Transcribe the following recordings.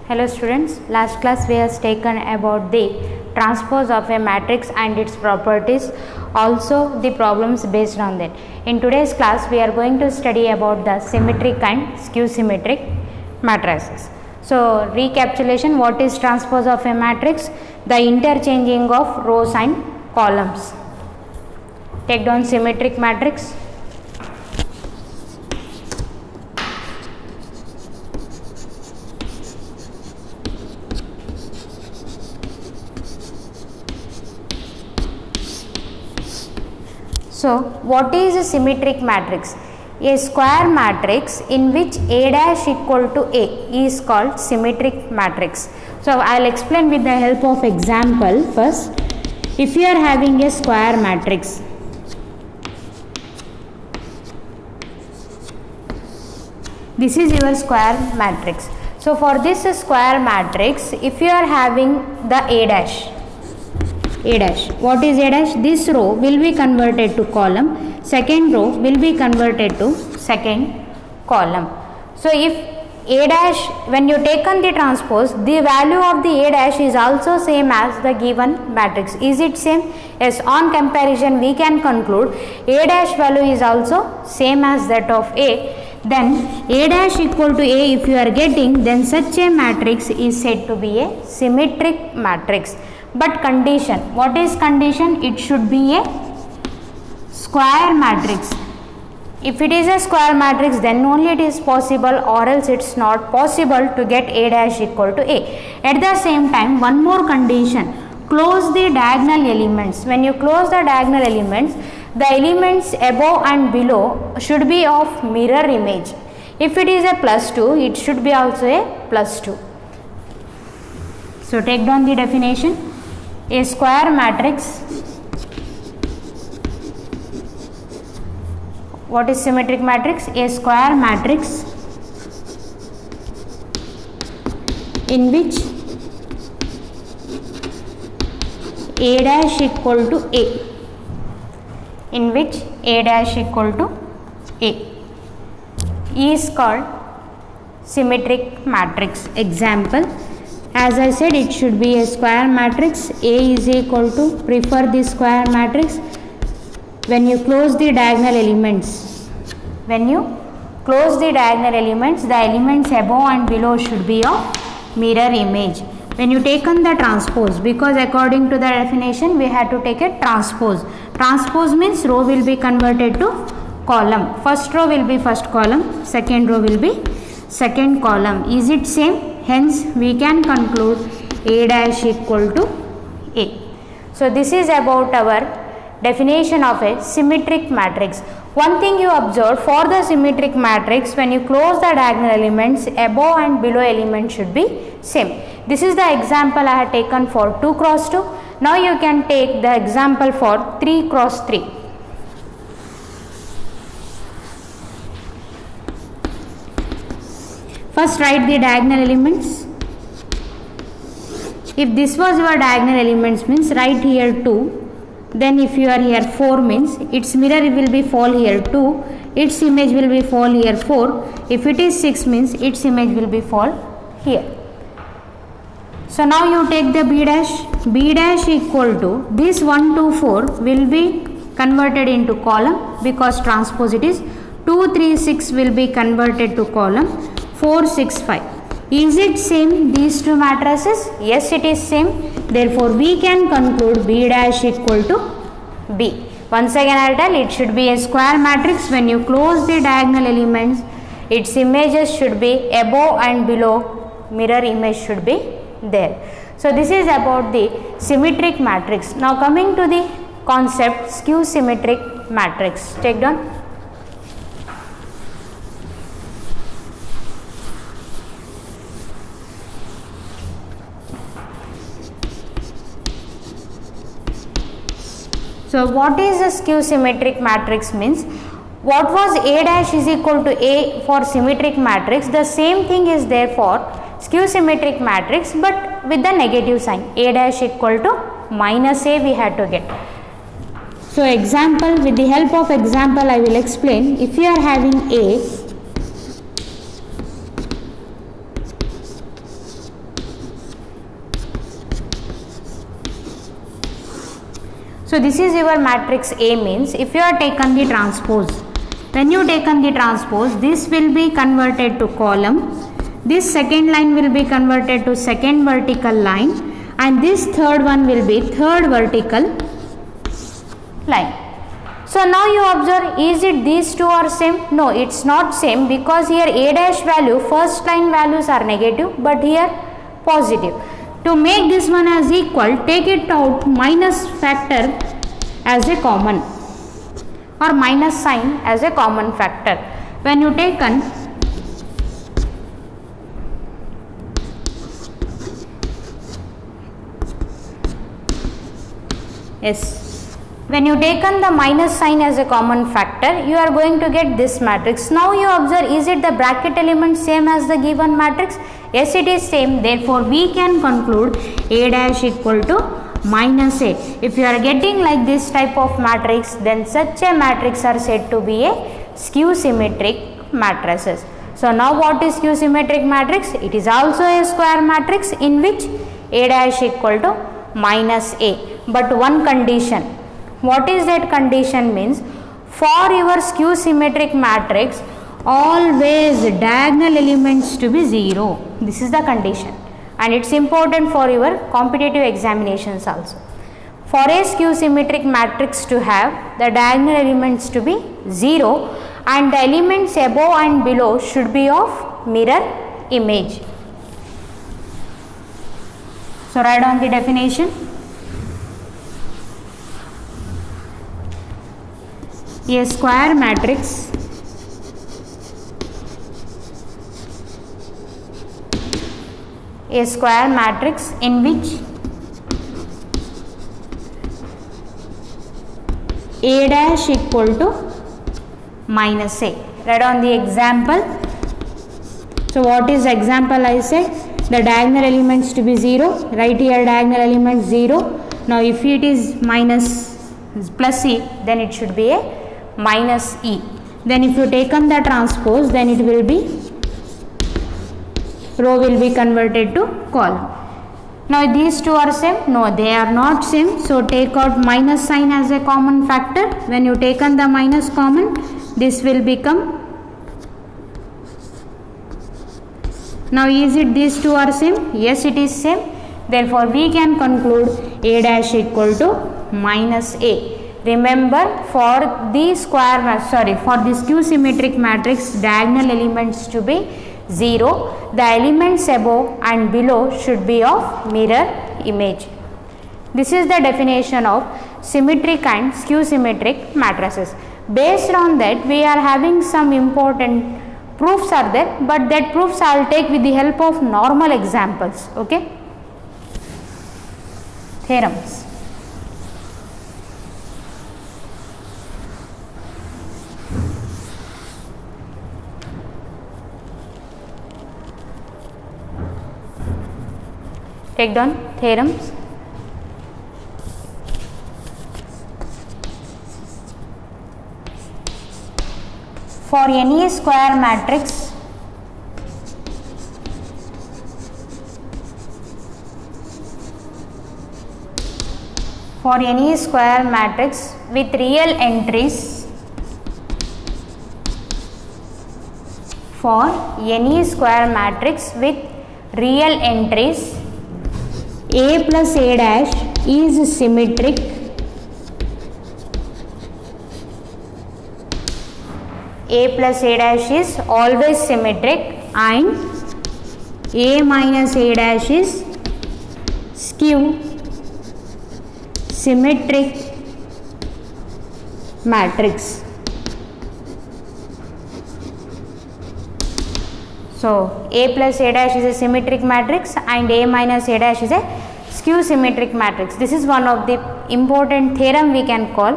Hello students, last class we have taken about the transpose of a matrix and its properties, also the problems based on that. In today's class we are going to study about the symmetric and skew symmetric matrices. So recapitulation, what is transpose of a matrix? The interchanging of rows and columns. Take down symmetric matrix. So, what is a symmetric matrix? A square matrix in which A dash equal to A is called symmetric matrix. So, I will explain with the help of example first. If you are having a square matrix, this is your square matrix. So, for this square matrix, if you are having the A dash, what is A dash? This row will be converted to column, second row will be converted to second column. So if A dash, when you take on the transpose, the value of the A dash is also same as the given matrix. Is it same? Yes, on comparison we can conclude A dash value is also same as that of A. Then A dash equal to A if you are getting, then such a matrix is said to be a symmetric matrix. But condition, what is condition? It should be a square matrix. If it is a square matrix, then only it is possible, or else it's not possible to get A dash equal to A. At the same time, one more condition, close the diagonal elements. When you close the diagonal elements, the elements above and below should be of mirror image. If it is a plus 2, it should be also a plus 2. So take down the definition. A square matrix. What is symmetric matrix? A square matrix in which A dash equal to A. In which A dash equal to A is called symmetric matrix. Example, as I said, it should be a square matrix. A is equal to, prefer the square matrix. When you close the diagonal elements, the elements above and below should be of mirror image. When you take on the transpose, because according to the definition we have to take a transpose. Transpose means row will be converted to column. First row will be first column, second row will be second column. Is it same? Hence we can conclude A dash equal to A. So this is about our definition of a symmetric matrix. One thing you observe, for the symmetric matrix, when you close the diagonal elements, above and below elements should be same. This is the example I have taken for 2 cross 2. Now you can take the example for 3 cross 3. First write the diagonal elements. If this was your diagonal elements means write here 2. Then if you are here 4 means its mirror will be fall here 2. Its image will be fall here 4. If it is 6 means its image will be fall here. So now you take the B dash. B dash equal to this 1 2 4 will be converted into column because transpose it is 2 3 6 will be converted to column. 4 6 5. Is it same these two matrices? Yes, it is same. Therefore we can conclude B dash equal to B. Once again I will tell, it should be a square matrix. When you close the diagonal elements, its images should be above and below, mirror image should be there. So this is about the symmetric matrix. Now coming to the concept skew symmetric matrix. Take down. So what is a skew symmetric matrix means? What was A dash is equal to A for symmetric matrix, the same thing is there for skew symmetric matrix, but with the negative sign. A dash equal to minus A we had to get. So example, with the help of example I will explain. If you are having A So this is your matrix A, means if you are taken the transpose, when you taken the transpose, this will be converted to column, this second line will be converted to second vertical line, and this third one will be third vertical line. So now you observe, is it these two are same? No, it's not same, because here A dash value, first line values are negative, but here positive. To make this one as equal, take it out, minus factor as a common, or minus sign as a common factor. When you taken when you taken the minus sign as a common factor, you are going to get this matrix. Now you observe, is it the bracket element same as the given matrix? Yes, it is same. Therefore we can conclude A dash equal to minus A. If you are getting like this type of matrix, then such a matrix are said to be a skew symmetric matrices. So now what is skew symmetric matrix? It is also a square matrix in which A dash equal to minus A, but one condition. What is that condition? Means for your skew symmetric matrix, always diagonal elements to be 0. This is the condition, and it's important for your competitive examinations also. For a skew symmetric matrix to have the diagonal elements to be 0, and the elements above and below should be of mirror image. So write down the definition. A square matrix in which A dash equal to minus A. Write on the example. So what is example? I said the diagonal elements to be 0. Write here diagonal elements 0. Now if it is minus plus E, then it should be a minus E. Then if you taken the transpose, then it will be row will be converted to column. Now these two are same? No, they are not same. So take out minus sign as a common factor. When you taken the minus common, this will become. Now is it these two are same? Yes, it is same. Therefore we can conclude A dash equal to minus A. Remember, for the for the skew symmetric matrix, diagonal elements to be 0. The elements above and below should be of mirror image. This is the definition of symmetric and skew symmetric matrices. Based on that, we are having some important proofs are there, but that proofs I will take with the help of normal examples. Okay. Theorems. Take down theorems. For any square matrix with real entries, A plus A dash is symmetric A plus A dash is always symmetric, and A minus A dash is skew symmetric matrix. So A plus A dash is a symmetric matrix and A minus A dash is a skew symmetric matrix. This is one of the important theorem we can call.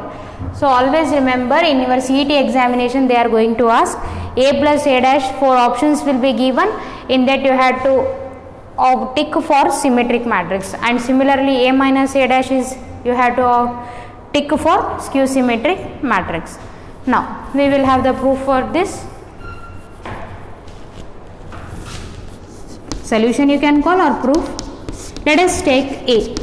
So always remember, in your CET examination they are going to ask A plus A dash, 4 options will be given. In that you have to tick for symmetric matrix, and similarly A minus A dash is you have to tick for skew symmetric matrix. Now we will have the proof for this. Solution you can call or proof. Let us take A.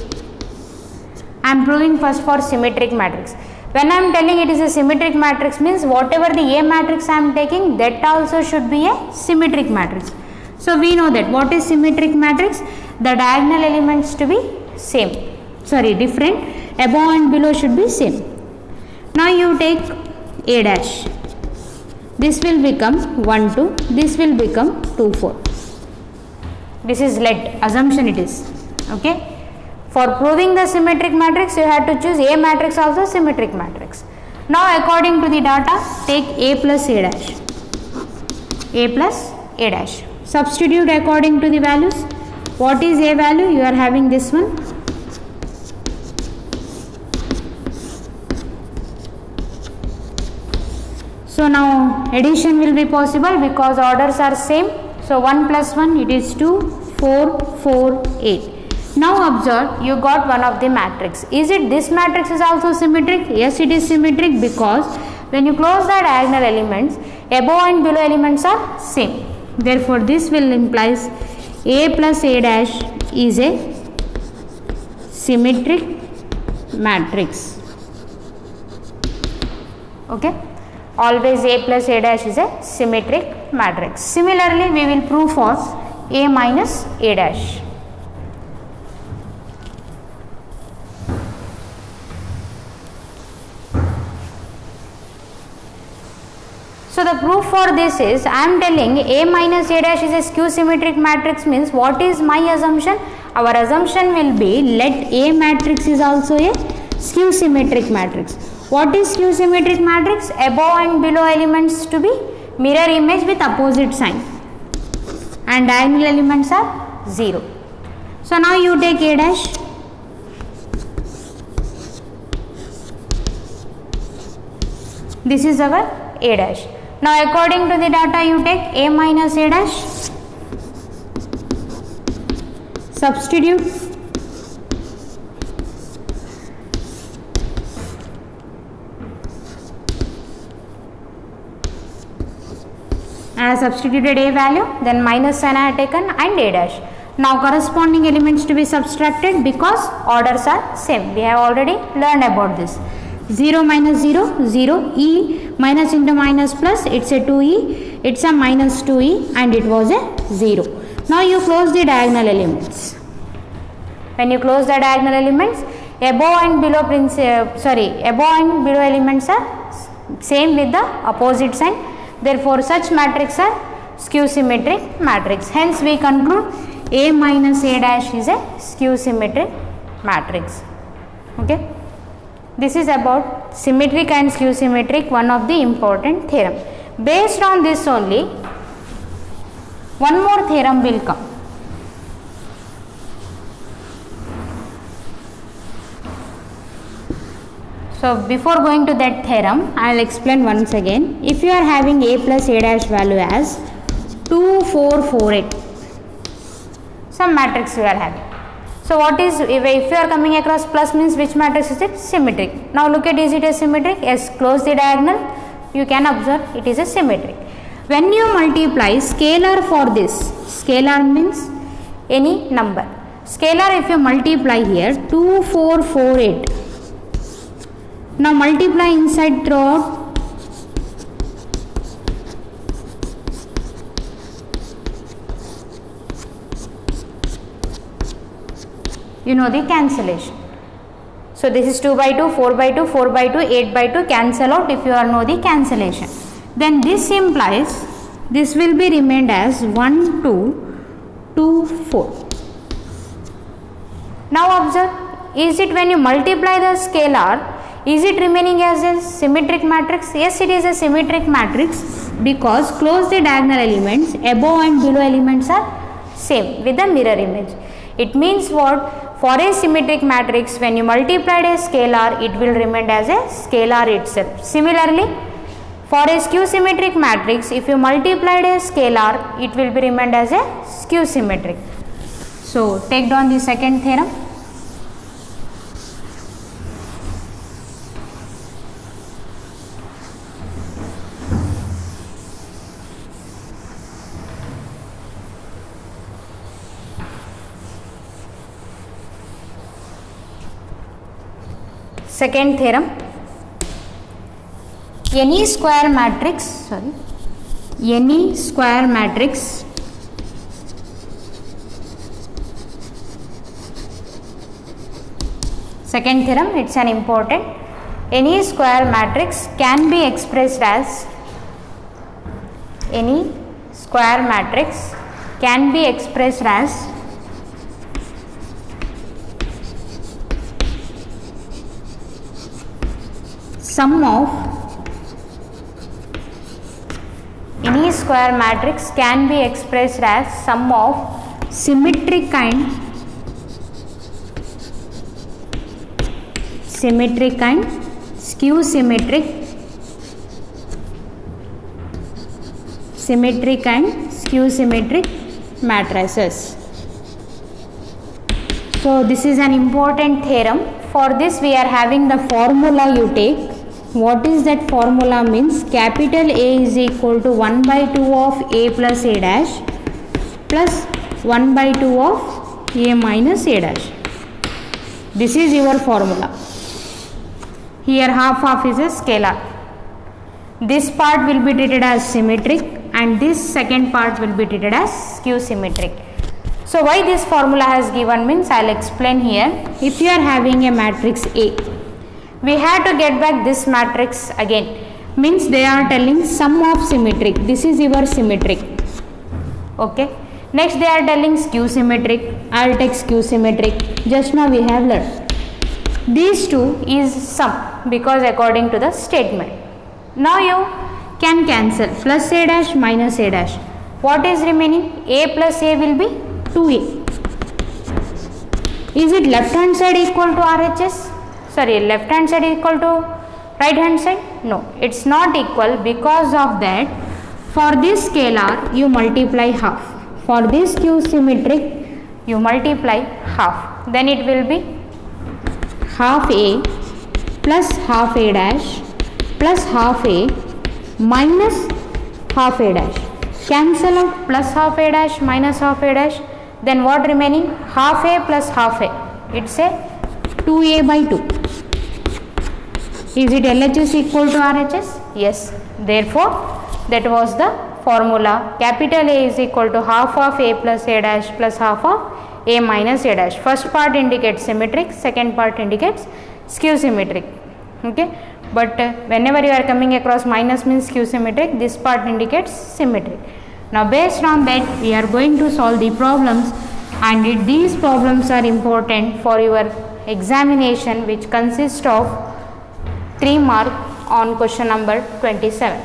I am proving first for symmetric matrix. When I am telling it is a symmetric matrix means whatever the A matrix I am taking, that also should be a symmetric matrix. So we know that what is symmetric matrix? The diagonal elements to be different, above and below should be same. Now you take A dash, this will become 1 2, this will become 2 4. This is let, assumption it is, okay. For proving the symmetric matrix, you have to choose A matrix also symmetric matrix. Now according to the data, take A plus A dash, A plus A dash. Substitute according to the values. What is A value? You are having this one. So now addition will be possible because orders are same. So 1 plus 1 it is 2, 4, 4, 8. Now observe, you got one of the matrix. Is it this matrix is also symmetric? Yes, it is symmetric because when you close the diagonal elements, above and below elements are same. Therefore, this will implies A plus A dash is a symmetric matrix. Okay. Always A plus A dash is a symmetric matrix. Similarly, we will prove for A minus A dash. So the proof for this is, I am telling A minus A dash is a skew symmetric matrix means what is my assumption? Our assumption will be let A matrix is also a skew symmetric matrix. What is skew symmetric matrix? Above and below elements to be mirror image with opposite sign and diagonal elements are 0. So now you take A dash. This is our A dash. Now according to the data you take A minus A dash, substitute, I have substituted A value, then minus sign I have taken and A dash. Now corresponding elements to be subtracted because orders are same. We have already learned about this. 0 minus 0, 0, E minus into minus plus, it's a 2E, it's a minus 2E and it was a 0. Now you close the diagonal elements. When you close the diagonal elements, above and below elements are same with the opposite sign. Therefore, such matrix are skew symmetric matrix. Hence, we conclude A minus A dash is a skew symmetric matrix. Okay. This is about symmetric and skew symmetric, one of the important theorem. Based on this only, one more theorem will come. So before going to that theorem, I will explain once again. If you are having A plus A dash value as 2, 4, 4, 8, some matrix you are having. So what is, if you are coming across plus means which matrix is it? Symmetric. Now look at, is it a symmetric? Yes, close the diagonal, you can observe it is a symmetric. When you multiply scalar for this, scalar means any number. Scalar if you multiply here 2, 4, 4, 8. Now multiply inside throughout. You know the cancellation. So this is 2 by 2, 4 by 2, 4 by 2, 8 by 2 cancel out if you all know the cancellation. Then this implies this will be remained as 1, 2, 2, 4. Now observe, is it when you multiply the scalar, is it remaining as a symmetric matrix? Yes, it is a symmetric matrix because close the diagonal elements, above and below elements are same with the mirror image. It means what? For a symmetric matrix, when you multiply a scalar, it will remain as a scalar itself. Similarly, for a skew symmetric matrix, if you multiply a scalar, it will be remained as a skew symmetric. So, take down the second theorem. Second theorem, any square matrix second theorem, it's an important, any square matrix can be expressed as sum of symmetric and skew symmetric matrices. So this is an important theorem. For this we are having the formula you take. What is that formula means? Capital A is equal to 1 by 2 of A plus A dash plus 1 by 2 of A minus A dash. This is your formula. Here half is a scalar. This part will be treated as symmetric and this second part will be treated as skew symmetric. So why this formula has given means I will explain here. If you are having a matrix A, we have to get back this matrix again, means they are telling sum of symmetric. This is your symmetric. Okay. Next they are telling skew symmetric. I will take skew symmetric. Just now we have learned. These two is sum because according to the statement. Now you can cancel plus A dash minus A dash. What is remaining? A plus A will be 2A. Is it left hand side equal to RHS? Sorry, left hand side equal to right hand side? No, it's not equal. Because of that, for this scalar you multiply half. For this skew symmetric you multiply half. Then it will be half A plus half A dash plus half A minus half A dash. Cancel out plus half A dash minus half A dash. Then what remaining? Half A plus half A. It's a 2A by 2. Is it LHS equal to RHS? Yes. Therefore, that was the formula. Capital A is equal to half of A plus A dash plus half of A minus A dash. First part indicates symmetric, second part indicates skew symmetric. Okay. But whenever you are coming across minus means skew symmetric, this part indicates symmetric. Now based on that we are going to solve the problems, and these problems are important for your examination, which consists of 3 mark on question number 27.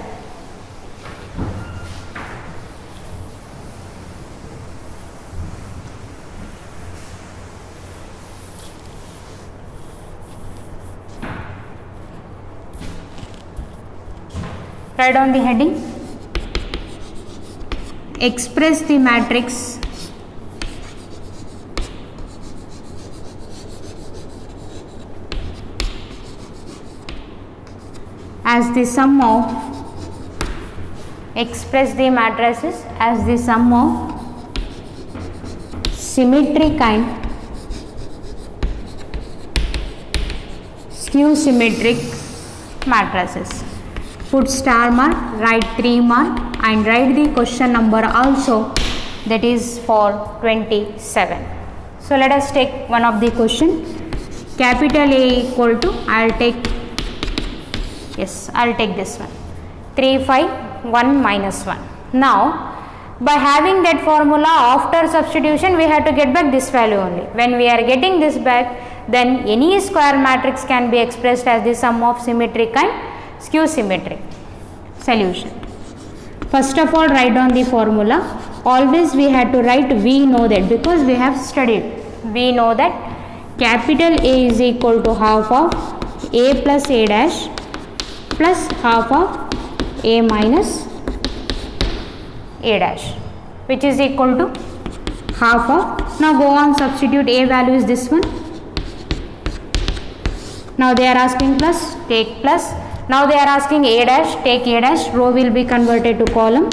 Write down the heading. Express the matrix as the sum of symmetric and skew symmetric matrices. Put star mark, write 3 mark and write the question number also, that is for 27. So let us take one of the question. Capital A equal to, I will take this one, 3 5 1 minus 1. Now by having that formula, after substitution we have to get back this value only. When we are getting this back, then any square matrix can be expressed as the sum of symmetric and skew symmetric. Solution. First of all, write down the formula. Always we have to write, we know that, because we have studied. We know that capital A is equal to half of A plus A dash plus half of A minus A dash, which is equal to half of. Now go on, substitute. A value is this one. Now they are asking plus, take plus. Now they are asking A dash, take A dash, row will be converted to column,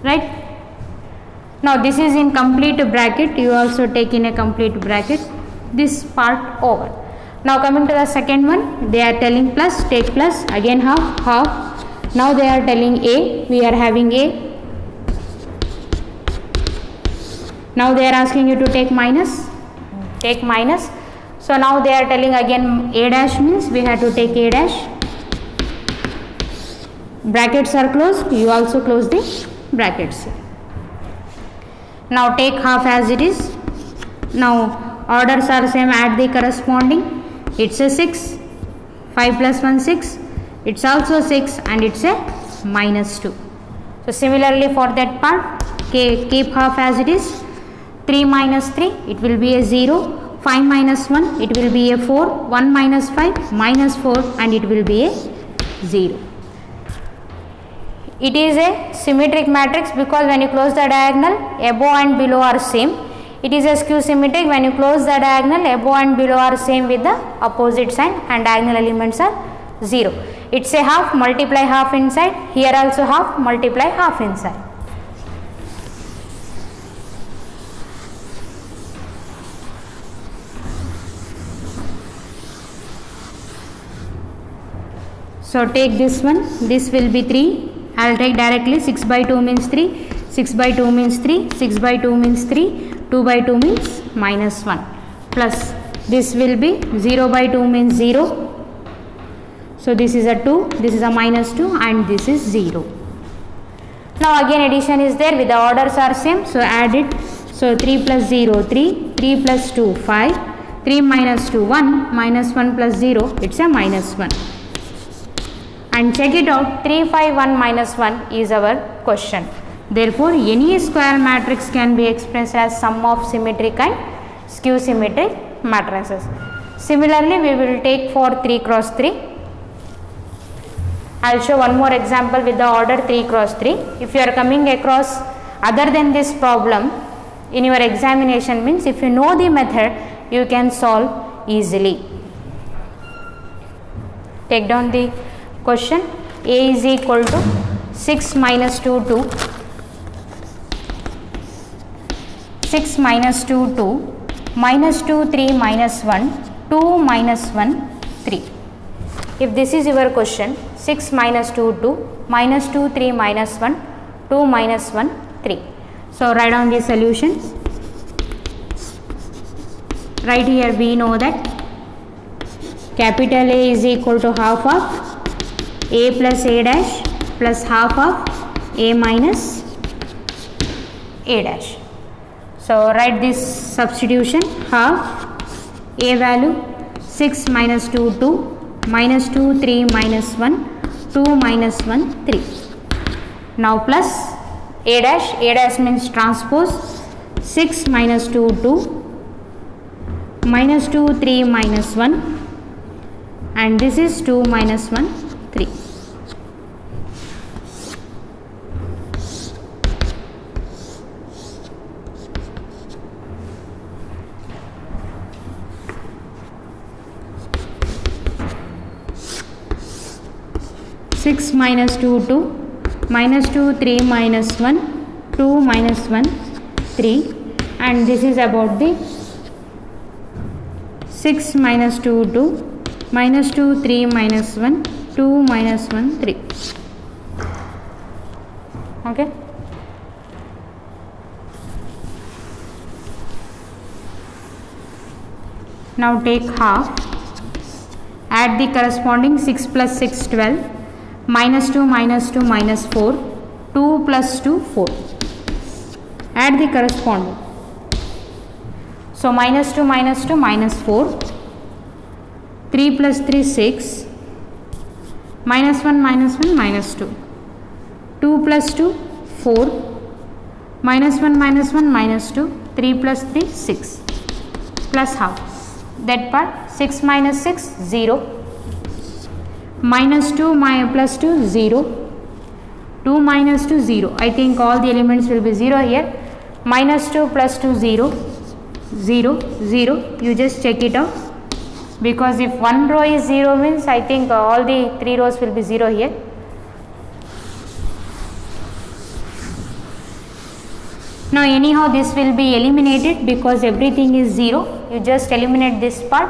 right? Now this is in complete bracket, you also take in a complete bracket, this part over. Now coming to the second one, they are telling plus, take plus, again half, half. Now they are telling A, we are having A. Now they are asking you to take minus, take minus. So now they are telling again A dash means we have to take A dash. Brackets are closed, you also close the brackets. Now take half as it is. Now orders are same, add the corresponding. It's a 6, 5 plus 1 6, it's also 6 and it's a minus 2. So similarly for that part, keep half as it is. 3 minus 3, it will be a 0, 5 minus 1, it will be a 4, 1 minus 5, minus 4 and it will be a 0. It is a symmetric matrix because when you close the diagonal, above and below are same. It is a skew symmetric when you close the diagonal, above and below are same with the opposite sign and diagonal elements are 0. It's a half, multiply half inside, here also half, multiply half inside. So take this one, this will be 3, I will take directly 6 by 2 means 3, 6 by 2 means 3, 6 by 2 means 3, 2 by 2 means minus 1 plus this will be 0 by 2 means 0. So this is a 2, this is a minus 2 and this is 0. Now again addition is there with the orders are same, so add it. So 3 plus 0 3, 3 plus 2 5, 3 minus 2 1, minus 1 plus 0, it's a minus 1. And check it out, 3 5 1 minus 1 is our question. Therefore, any square matrix can be expressed as sum of symmetric and skew symmetric matrices. Similarly, we will take for 3 cross 3. I will show one more example with the order 3 cross 3. If you are coming across other than this problem in your examination, means if you know the method, you can solve easily. Take down the question. A is equal to 6 minus 2 2. 6 minus 2 2, minus 2 3 minus 1, 2 minus 1 3. If this is your question, 6 minus 2 2, minus 2 3 minus 1, 2 minus 1 3. So write down the solutions. Right here we know that capital A is equal to half of A plus A dash plus half of A minus A dash. So write this substitution, half A value 6 minus 2 2, minus 2 3 minus 1, 2 minus 1 3. Now plus A dash means transpose 6 minus 2 2, minus 2 3 minus 1 and this is 2 minus 1 3. Six minus 2 2, minus 2 3 minus 1, 2 minus 1 3 and this is about the 6 minus 2 2, minus 2 3 minus 1, 2 minus 1 3. Okay. Now take half, add the corresponding 6 plus 6 12, minus 2 minus 2 minus 4, 2 plus 2 4. Add the corresponding. So minus 2 minus 2 minus 4, 3 plus 3 6, minus 1 minus 2, 2 plus 2 4, minus 1 minus 2, 3 plus 3 6 plus half. That part 6 minus 6 0, minus 2 plus 2 0, 2 minus 2 0. I think all the elements will be 0 here. Minus 2 plus 2 0, 0 0. You just check it out, because if one row is 0 means I think all the 3 rows will be 0 here. Now anyhow this will be eliminated because everything is 0. You just eliminate this part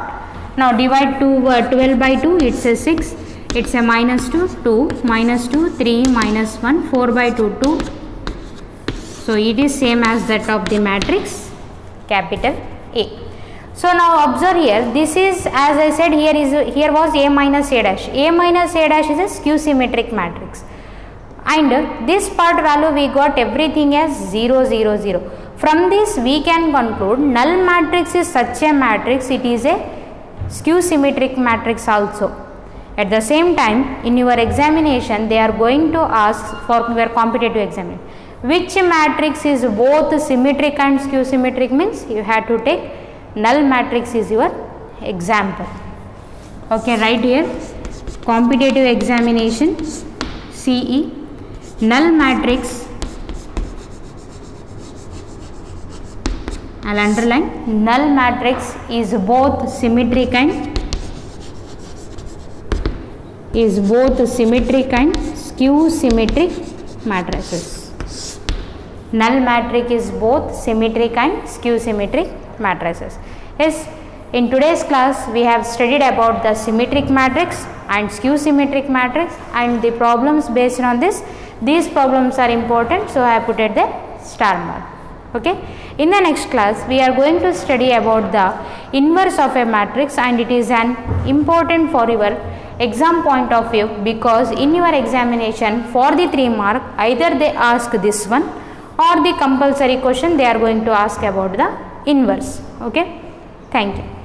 Now divide 12 by 2, it's a 6, it's a minus 2, 2, minus 2, 3, minus 1, 4 by 2, 2. So it is same as that of the matrix capital A. So now observe here, this is, as I said, here was A minus A dash. A minus A dash is a skew symmetric matrix. And this part value we got everything as 0, 0, 0. From this we can conclude null matrix is such a matrix, it is a skew symmetric matrix also. At the same time, in your examination they are going to ask for your competitive examination, which matrix is both symmetric and skew symmetric, means you have to take null matrix is your example. Okay, right here competitive examination CE, null matrix, I will underline, null matrix is both symmetric and skew symmetric matrices. Null matrix is both symmetric and skew symmetric matrices. Yes, in today's class we have studied about the symmetric matrix and skew symmetric matrix and the problems based on this. These problems are important, so I have put at the star mark. Okay. In the next class we are going to study about the inverse of a matrix, and it is an important for your exam point of view, because in your examination for the 3 mark either they ask this one or the compulsory question they are going to ask about the inverse. Okay. Thank you.